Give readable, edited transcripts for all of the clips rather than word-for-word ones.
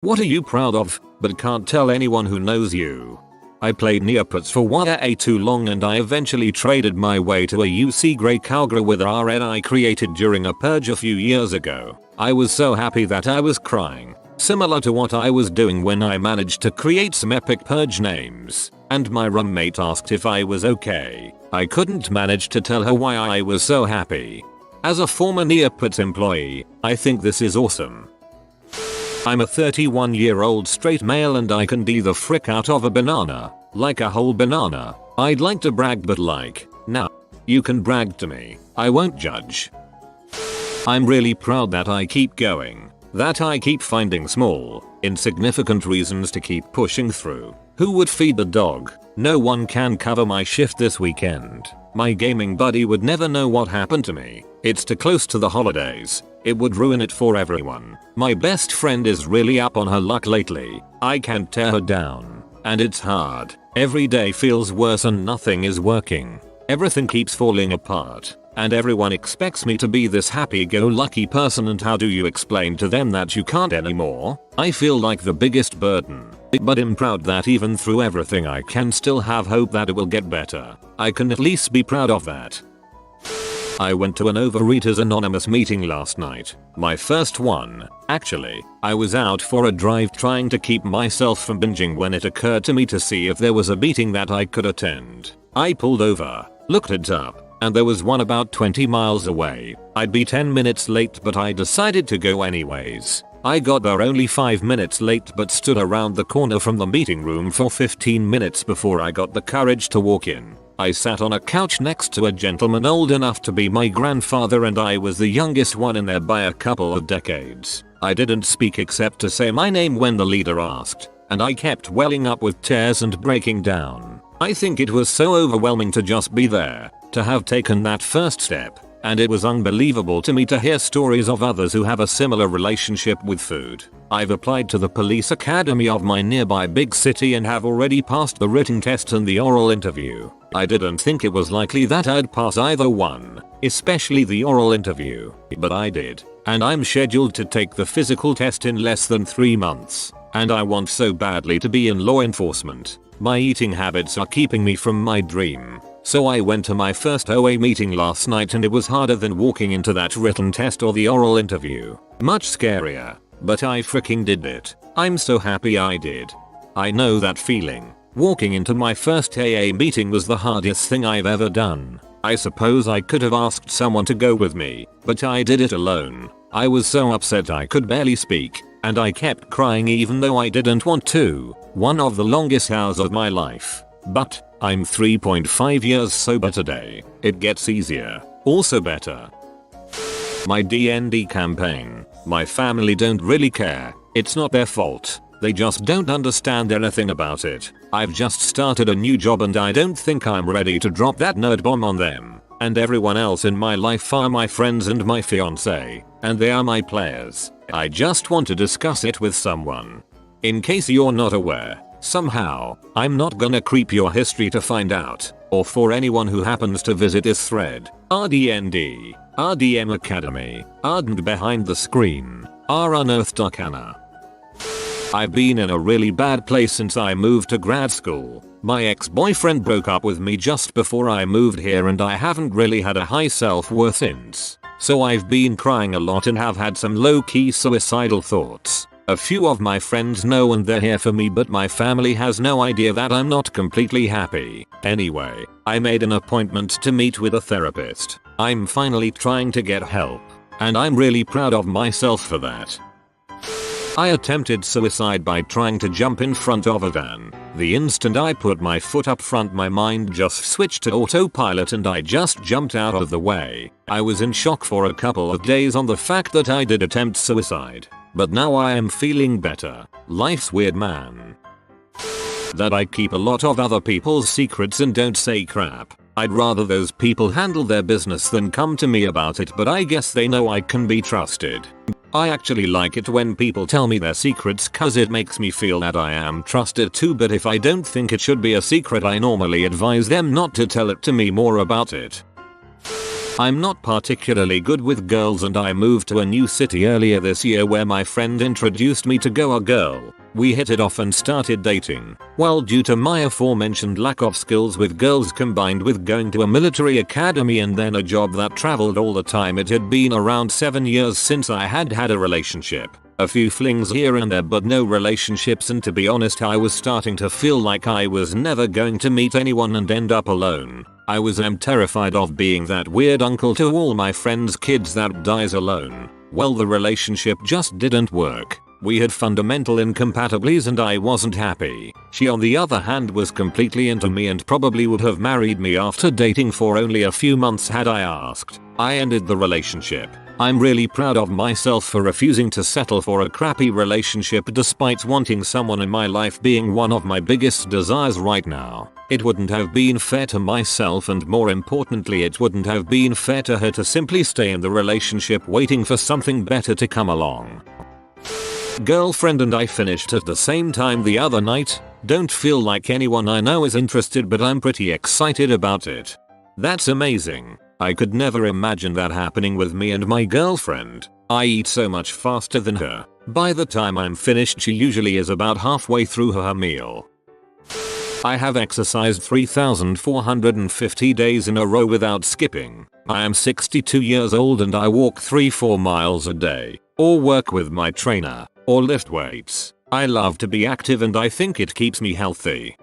What are you proud of, but can't tell anyone who knows you? I played Neopets for way too long and I eventually traded my way to a UC Grey Cowgirl with RN I created during a purge a few years ago. I was so happy that I was crying. Similar to what I was doing when I managed to create some epic purge names, and my roommate asked if I was okay. I couldn't manage to tell her why I was so happy. As a former Neopets employee, I think this is awesome. I'm a 31-year-old straight male and I can D the frick out of a banana, like a whole banana. I'd like to brag but like, nah. You can brag to me, I won't judge. I'm really proud that I keep going, that I keep finding small, insignificant reasons to keep pushing through. Who would feed the dog? No one can cover my shift this weekend. My gaming buddy would never know what happened to me. It's too close to the holidays. It would ruin it for everyone. My best friend is really up on her luck lately. I can't tear her down. And it's hard. Every day feels worse and nothing is working. Everything keeps falling apart. And everyone expects me to be this happy-go-lucky person, and how do you explain to them that you can't anymore? I feel like the biggest burden. But I'm proud that even through everything I can still have hope that it will get better. I can at least be proud of that. I went to an Overeaters Anonymous meeting last night. My first one, actually. I was out for a drive trying to keep myself from binging when it occurred to me to see if there was a meeting that I could attend. I pulled over, looked it up, and there was one about 20 miles away. I'd be 10 minutes late but I decided to go anyways. I got there only 5 minutes late but stood around the corner from the meeting room for 15 minutes before I got the courage to walk in. I sat on a couch next to a gentleman old enough to be my grandfather and I was the youngest one in there by a couple of decades. I didn't speak except to say my name when the leader asked, and I kept welling up with tears and breaking down. I think it was so overwhelming to just be there, to have taken that first step, and it was unbelievable to me to hear stories of others who have a similar relationship with food. I've applied to the police academy of my nearby big city and have already passed the written test and the oral interview. I didn't think it was likely that I'd pass either one, especially the oral interview, but I did, and I'm scheduled to take the physical test in less than 3 months, and I want so badly to be in law enforcement. My eating habits are keeping me from my dream. So I went to my first OA meeting last night and it was harder than walking into that written test or the oral interview. Much scarier, but I freaking did it. I'm so happy I did. I know that feeling. Walking into my first AA meeting was the hardest thing I've ever done. I suppose I could have asked someone to go with me, but I did it alone. I was so upset I could barely speak, and I kept crying even though I didn't want to. One of the longest hours of my life. But I'm 3.5 years sober today. It gets easier. Also better. My D&D campaign. My family don't really care. It's not their fault. They just don't understand anything about it. I've just started a new job and I don't think I'm ready to drop that nerd bomb on them. And everyone else in my life are my friends and my fiance. And they are my players. I just want to discuss it with someone. In case you're not aware, somehow, I'm not gonna creep your history to find out, or for anyone who happens to visit this thread. RDND, RDM Academy, Ardent Behind the Screen, R Unearthed Arcana. I've been in a really bad place since I moved to grad school. My ex-boyfriend broke up with me just before I moved here and I haven't really had a high self-worth since. So I've been crying a lot and have had some low-key suicidal thoughts. A few of my friends know and they're here for me, but my family has no idea that I'm not completely happy. Anyway, I made an appointment to meet with a therapist. I'm finally trying to get help, and I'm really proud of myself for that. I attempted suicide by trying to jump in front of a van. The instant I put my foot up front, my mind just switched to autopilot and I just jumped out of the way. I was in shock for a couple of days on the fact that I did attempt suicide. But now I am feeling better. Life's weird, man. That I keep a lot of other people's secrets and don't say crap. I'd rather those people handle their business than come to me about it, but I guess they know I can be trusted. I actually like it when people tell me their secrets cause it makes me feel that I am trusted too, but if I don't think it should be a secret I normally advise them not to tell it to me more about it. I'm not particularly good with girls and I moved to a new city earlier this year where my friend introduced me to a girl. We hit it off and started dating. Well, due to my aforementioned lack of skills with girls combined with going to a military academy and then a job that traveled all the time, it had been around 7 years since I had had a relationship. A few flings here and there but no relationships, and to be honest I was starting to feel like I was never going to meet anyone and end up alone. I was terrified of being that weird uncle to all my friends' kids that dies alone. Well, the relationship just didn't work. We had fundamental incompatibilities and I wasn't happy. She on the other hand was completely into me and probably would have married me after dating for only a few months had I asked. I ended the relationship. I'm really proud of myself for refusing to settle for a crappy relationship despite wanting someone in my life being one of my biggest desires right now. It wouldn't have been fair to myself, and more importantly it wouldn't have been fair to her to simply stay in the relationship waiting for something better to come along. Girlfriend and I finished at the same time the other night. Don't feel like anyone I know is interested, but I'm pretty excited about it. That's amazing. I could never imagine that happening with me and my girlfriend. I eat so much faster than her. By the time I'm finished she usually is about halfway through her meal. I have exercised 3,450 days in a row without skipping. I am 62 years old and I walk 3-4 miles a day, or work with my trainer, or lift weights. I love to be active and I think it keeps me healthy.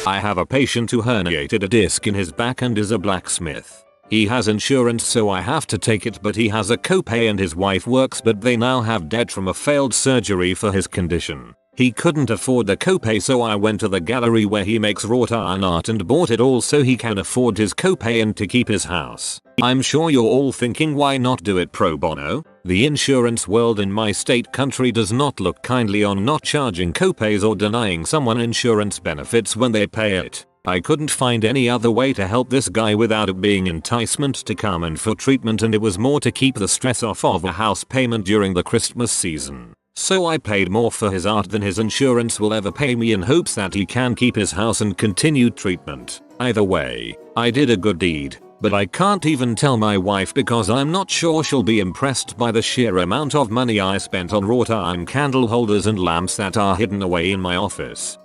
I have a patient who herniated a disc in his back and is a blacksmith. He has insurance so I have to take it, but he has a copay and his wife works but they now have debt from a failed surgery for his condition. He couldn't afford the copay so I went to the gallery where he makes wrought iron art and bought it all so he can afford his copay and to keep his house. I'm sure you're all thinking, why not do it pro bono? The insurance world in my state country does not look kindly on not charging copays or denying someone insurance benefits when they pay it. I couldn't find any other way to help this guy without it being enticement to come in for treatment, and it was more to keep the stress off of a house payment during the Christmas season. So I paid more for his art than his insurance will ever pay me in hopes that he can keep his house and continue treatment. Either way, I did a good deed, but I can't even tell my wife because I'm not sure she'll be impressed by the sheer amount of money I spent on wrought iron candle holders and lamps that are hidden away in my office.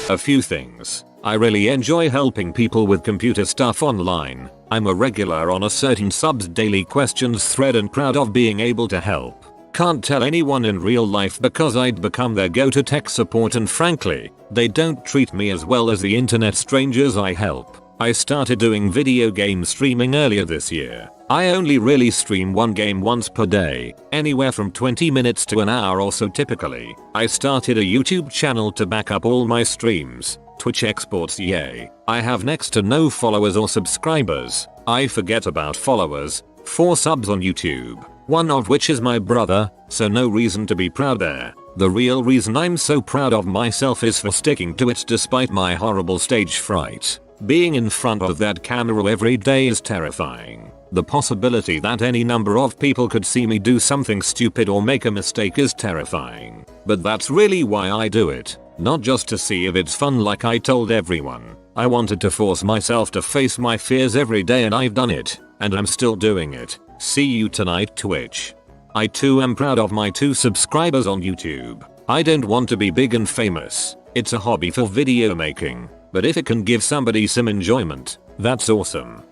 A few things. I really enjoy helping people with computer stuff online. I'm a regular on a certain subs daily questions thread and proud of being able to help. Can't tell anyone in real life because I'd become their go-to tech support, and frankly, they don't treat me as well as the internet strangers I help. I started doing video game streaming earlier this year. I only really stream one game once per day, anywhere from 20 minutes to an hour or so typically. I started a YouTube channel to back up all my streams. Twitch exports, yay. I have next to no followers or subscribers. I forget about followers. 4 subs on YouTube, one of which is my brother, so no reason to be proud there. The real reason I'm so proud of myself is for sticking to it despite my horrible stage fright. Being in front of that camera every day is terrifying. The possibility that any number of people could see me do something stupid or make a mistake is terrifying. But that's really why I do it. Not just to see if it's fun like I told everyone. I wanted to force myself to face my fears every day, and I've done it. And I'm still doing it. See you tonight, Twitch. I too am proud of my 2 subscribers on YouTube. I don't want to be big and famous. It's a hobby for video making. But if it can give somebody some enjoyment, that's awesome.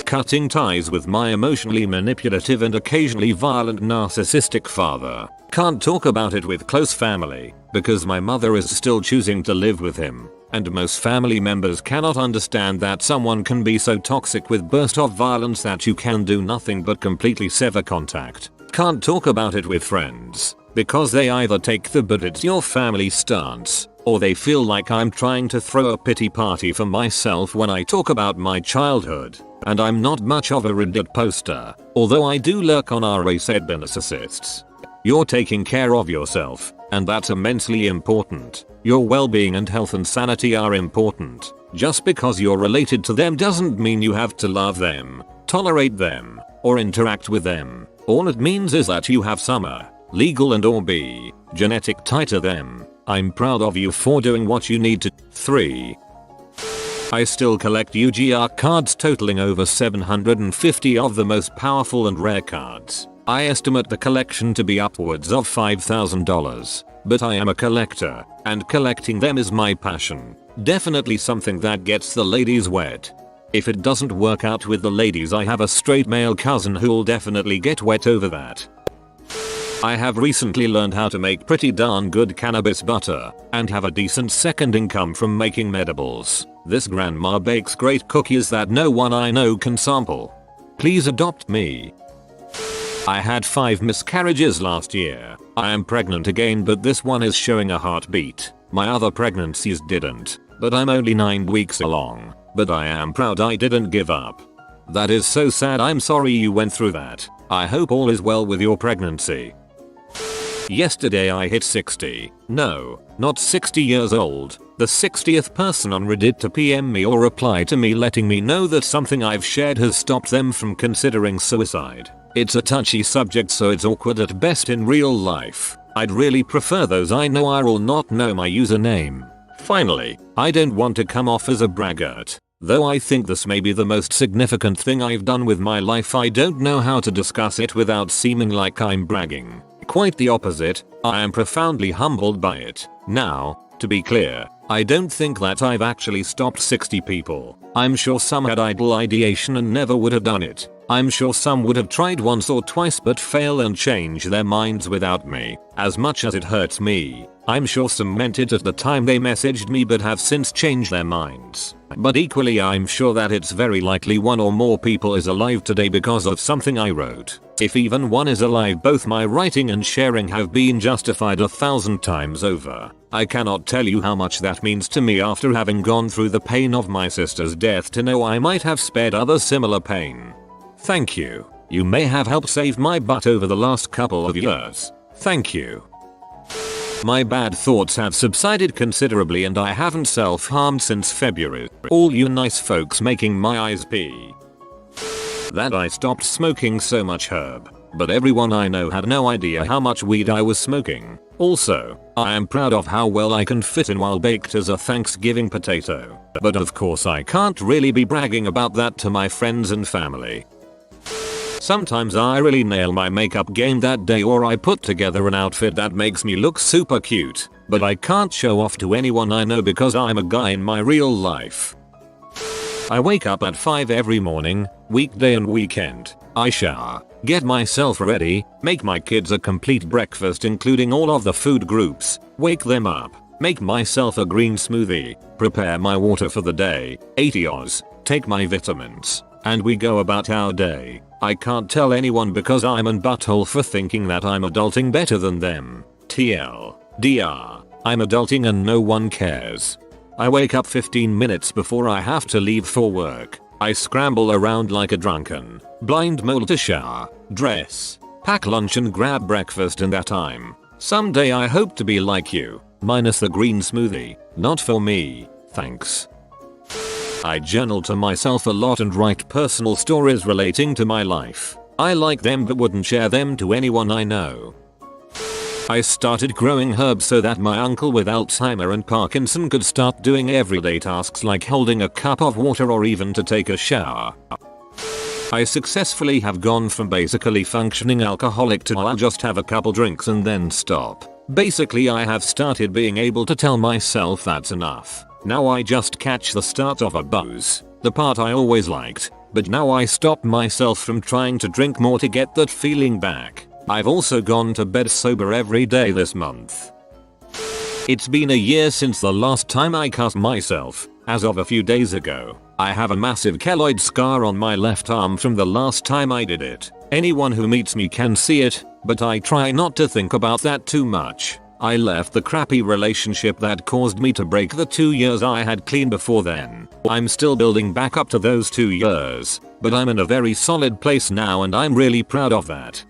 Cutting ties with my emotionally manipulative and occasionally violent narcissistic father. Can't talk about it with close family, because my mother is still choosing to live with him, and most family members cannot understand that someone can be so toxic with burst of violence that you can do nothing but completely sever contact. Can't talk about it with friends, because they either take the "but it's your family" stance, or they feel like I'm trying to throw a pity party for myself when I talk about my childhood. And I'm not much of a Reddit poster, although I do lurk on RA said narcissists. You're taking care of yourself, and that's immensely important. Your well-being and health and sanity are important. Just because you're related to them doesn't mean you have to love them, tolerate them, or interact with them. All it means is that you have some legal and or B, genetic tie to them. I'm proud of you for doing what you need to. 3. I still collect UGR cards totaling over 750 of the most powerful and rare cards. I estimate the collection to be upwards of $5,000. But I am a collector, and collecting them is my passion. Definitely something that gets the ladies wet. If it doesn't work out with the ladies, I have a straight male cousin who'll definitely get wet over that. I have recently learned how to make pretty darn good cannabis butter, and have a decent second income from making medibles. This grandma bakes great cookies that no one I know can sample. Please adopt me. I had 5 miscarriages last year. I am pregnant again, but this one is showing a heartbeat. My other pregnancies didn't, but I'm only 9 weeks along. But I am proud I didn't give up. That is so sad. I'm sorry you went through that. I hope all is well with your pregnancy. Yesterday I hit 60. No, not 60 years old. The 60th person on Reddit to PM me or reply to me letting me know that something I've shared has stopped them from considering suicide. It's a touchy subject, so it's awkward at best in real life. I'd really prefer those I know I will not know my username. Finally, I don't want to come off as a braggart. Though I think this may be the most significant thing I've done with my life, I don't know how to discuss it without seeming like I'm bragging. Quite the opposite, I am profoundly humbled by it. Now, to be clear, I don't think that I've actually stopped 60 people. I'm sure some had idle ideation and never would have done it. I'm sure some would have tried once or twice but fail and change their minds without me. As much as it hurts me, I'm sure some meant it at the time they messaged me but have since changed their minds. But equally I'm sure that it's very likely one or more people is alive today because of something I wrote. If even one is alive, both my writing and sharing have been justified 1,000 times over. I cannot tell you how much that means to me after having gone through the pain of my sister's death to know I might have spared others similar pain. Thank you. You may have helped save my butt over the last couple of years. Thank you. My bad thoughts have subsided considerably and I haven't self-harmed since February. All you nice folks making my eyes pee. That I stopped smoking so much herb. But everyone I know had no idea how much weed I was smoking. Also, I am proud of how well I can fit in while baked as a Thanksgiving potato. But of course I can't really be bragging about that to my friends and family. Sometimes I really nail my makeup game that day, or I put together an outfit that makes me look super cute, but I can't show off to anyone I know because I'm a guy in my real life. I wake up at 5 every morning, weekday and weekend. I shower, get myself ready, make my kids a complete breakfast including all of the food groups, wake them up, make myself a green smoothie, prepare my water for the day, 80 Oz, take my vitamins, and we go about our day. I can't tell anyone because I'm an butthole for thinking that I'm adulting better than them. TLDR, I'm adulting and no one cares. I wake up 15 minutes before I have to leave for work. I scramble around like a drunken blind mole to shower, dress, pack lunch and grab breakfast in that time. Someday I hope to be like you, minus the green smoothie. Not for me, thanks. I journal to myself a lot and write personal stories relating to my life. I like them but wouldn't share them to anyone I know. I started growing herbs so that my uncle with Alzheimer and Parkinson could start doing everyday tasks like holding a cup of water or even to take a shower. I successfully have gone from basically functioning alcoholic to I'll just have a couple drinks and then stop. Basically I have started being able to tell myself that's enough. Now I just catch the start of a booze, the part I always liked, but now I stop myself from trying to drink more to get that feeling back. I've also gone to bed sober every day this month. It's been a year since the last time I cut myself. As of a few days ago, I have a massive keloid scar on my left arm from the last time I did it. Anyone who meets me can see it, but I try not to think about that too much. I left the crappy relationship that caused me to break the 2 years I had clean before then. I'm still building back up to those 2 years, but I'm in a very solid place now and I'm really proud of that.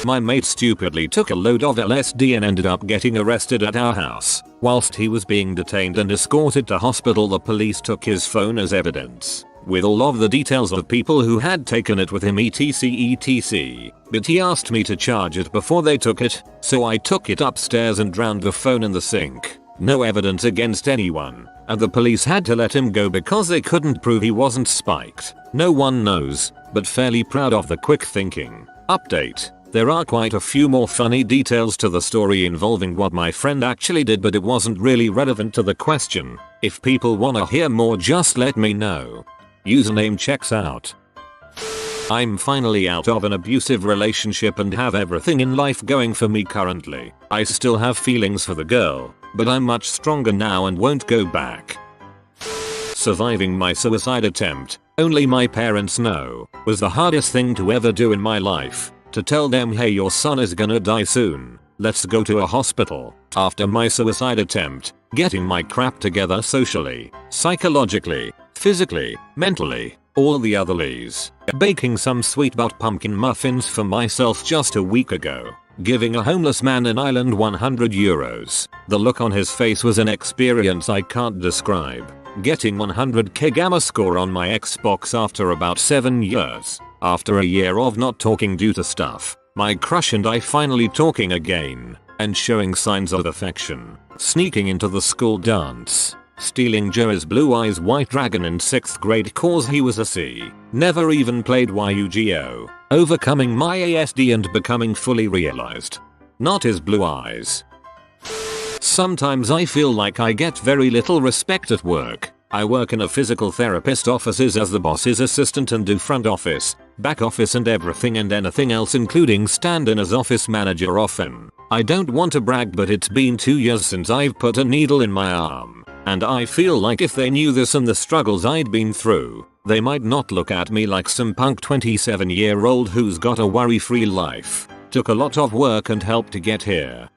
My mate stupidly took a load of LSD and ended up getting arrested at our house. Whilst he was being detained and escorted to hospital, the police took his phone as evidence, with all of the details of people who had taken it with him etc. But he asked me to charge it before they took it, so I took it upstairs and drowned the phone in the sink. No evidence against anyone, and the police had to let him go because they couldn't prove he wasn't spiked. No one knows, but fairly proud of the quick thinking. Update. There are quite a few more funny details to the story involving what my friend actually did, but it wasn't really relevant to the question. If people wanna hear more, just let me know. Username checks out. I'm finally out of an abusive relationship and have everything in life going for me currently. I still have feelings for the girl, but I'm much stronger now and won't go back. Surviving my suicide attempt, only my parents know, was the hardest thing to ever do in my life. To tell them, hey, your son is gonna die soon, let's go to a hospital. After my suicide attempt, getting my crap together socially, psychologically, physically, mentally, all the other lees. Baking some sweet butt pumpkin muffins for myself just a week ago. Giving a homeless man an island 100 euros. The look on his face was an experience I can't describe. Getting 100k gamma score on my Xbox after about 7 years. After a year of not talking due to stuff, my crush and I finally talking again, and showing signs of affection. Sneaking into the school dance. Stealing Joe's Blue Eyes White Dragon in 6th grade cause he was a C. Never even played Yu-Gi-Oh! Overcoming my ASD and becoming fully realized. Not his blue eyes. Sometimes I feel like I get very little respect at work. I work in a physical therapist offices as the boss's assistant and do front office, back office and everything and anything else, including stand in as office manager often. I don't want to brag, but it's been 2 years since I've put a needle in my arm. And I feel like if they knew this and the struggles I'd been through, they might not look at me like some punk 27-year-old who's got a worry-free life. Took a lot of work and help to get here.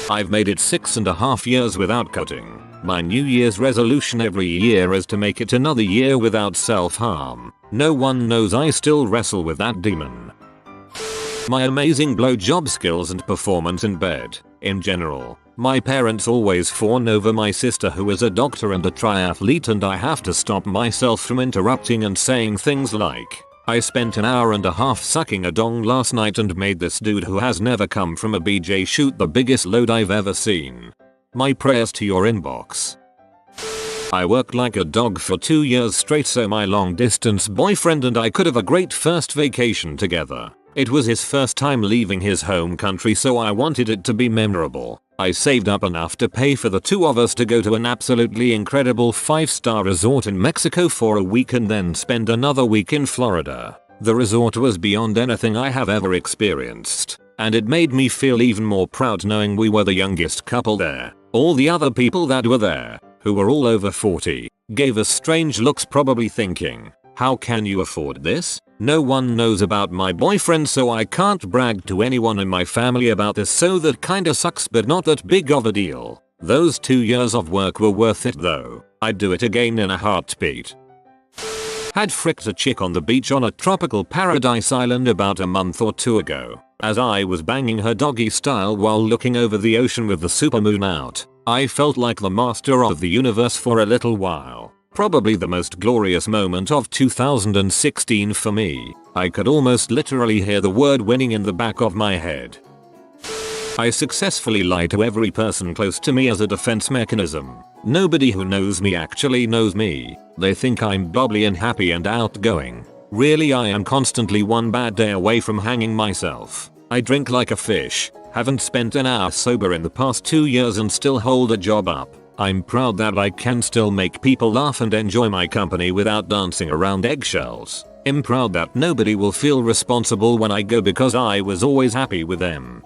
I've made it 6.5 years without cutting. My New Year's resolution every year is to make it another year without self-harm. No one knows I still wrestle with that demon. My amazing blowjob skills and performance in bed, in general. My parents always fawn over my sister, who is a doctor and a triathlete, and I have to stop myself from interrupting and saying things like, I spent an hour and a half sucking a dong last night and made this dude who has never come from a BJ shoot the biggest load I've ever seen. My prayers to your inbox. I worked like a dog for 2 years straight so my long distance boyfriend and I could have a great first vacation together. It was his first time leaving his home country, so I wanted it to be memorable. I saved up enough to pay for the two of us to go to an absolutely incredible 5-star resort in Mexico for a week and then spend another week in Florida. The resort was beyond anything I have ever experienced, and it made me feel even more proud knowing we were the youngest couple there. All the other people that were there, who were all over 40, gave us strange looks, probably thinking, how can you afford this? No one knows about my boyfriend, so I can't brag to anyone in my family about this, so that kinda sucks, but not that big of a deal. Those 2 years of work were worth it though. I'd do it again in a heartbeat. Had fricked a chick on the beach on a tropical paradise island about a month or 2 ago. As I was banging her doggy style while looking over the ocean with the supermoon out, I felt like the master of the universe for a little while. Probably the most glorious moment of 2016 for me. I could almost literally hear the word winning in the back of my head. I successfully lie to every person close to me as a defense mechanism. Nobody who knows me actually knows me. They think I'm bubbly and happy and outgoing. Really, I am constantly one bad day away from hanging myself. I drink like a fish, haven't spent an hour sober in the past 2 years and still hold a job up. I'm proud that I can still make people laugh and enjoy my company without dancing around eggshells. I'm proud that nobody will feel responsible when I go because I was always happy with them.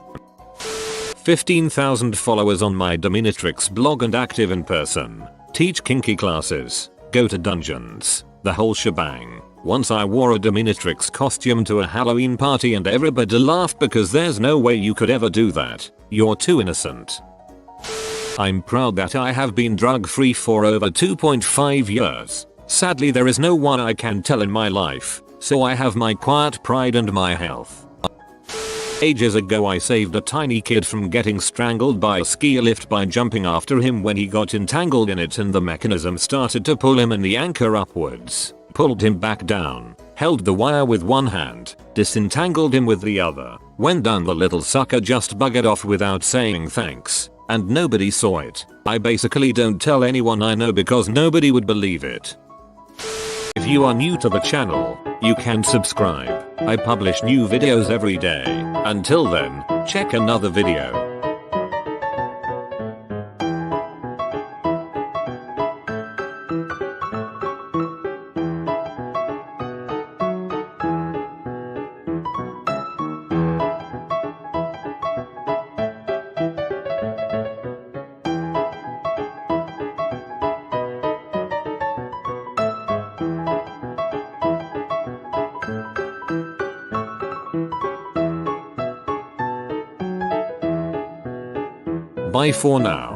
15,000 followers on my dominatrix blog and active in person. Teach kinky classes. Go to dungeons. The whole shebang. Once I wore a dominatrix costume to a Halloween party and everybody laughed because there's no way you could ever do that. You're too innocent. I'm proud that I have been drug-free for over 2.5 years. Sadly, there is no one I can tell in my life, so I have my quiet pride and my health. Ages ago I saved a tiny kid from getting strangled by a ski lift by jumping after him when he got entangled in it and the mechanism started to pull him and the anchor upwards. Pulled him back down, held the wire with one hand, disentangled him with the other. When done, the little sucker just buggered off without saying thanks. and nobody saw it. I basically don't tell anyone I know because nobody would believe it. If you are new to the channel, you can subscribe. I publish new videos every day. Until then, check another video. Bye for now.